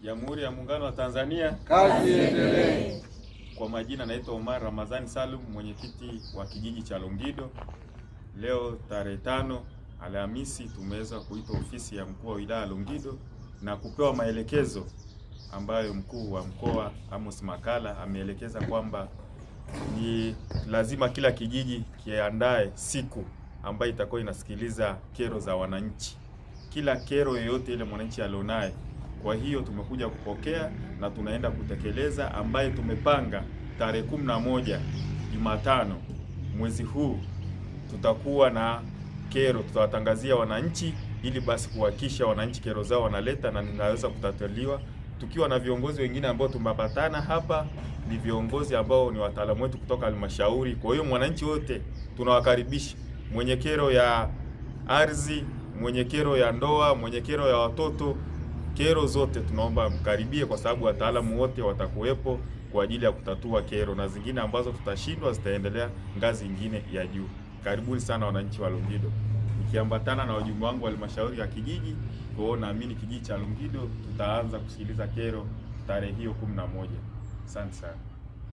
Jamhuri ya Muungano wa Tanzania. Kazi iendelee. Kwa majina naitwa Omar Ramadhani Salum, mwenyekiti wa kijiji cha Longido. Leo tarehe 5 Alhamisi tumeweza kuita ofisi ya mkuu wa wilaya Longido na kupewa maelekezo ambayo mkuu wa mkoa Amos Makalla ameelekeza kwamba ni lazima kila kijiji kiandae siku ambayo itakuwa inasikiliza kero za wananchi, kila kero yoyote ile mwananchi alionaye. Kwa hiyo tumekuja kupokea na tunaenda kutekeleza, ambaye tumepanga tarehe 11 Jumatano mwezi huu tutakuwa na kero, tutawatangazia wananchi ili basi kuhakikisha wananchi kero zao wanaleta na ninaweza kutatuliwa, tukiwa na viongozi wengine ambao tumepatana hapa. Ni viongozi ambao ni wataalamu wetu kutoka halmashauri. Kwa hiyo mwananchi wote tunawakaribisha, mwenye kero ya ardhi, mwenye kero ya ndoa, mwenye kero ya watoto, kero zote tunaomba mkaribie, kwa sababu wataalamu wote watakuwepo kwa ajili ya kutatua kero, na zingine ambazo tutashindwa zitaendelea ngazi nyingine ya juu. Karibuni sana wananchi wa Longido, nikiambatana na wajumbe wangu wa halmashauri ya kijiji. Kwa hiyo naamini kijiji cha Longido tutaanza kusikiliza kero tarehe hiyo 11. Asante sana.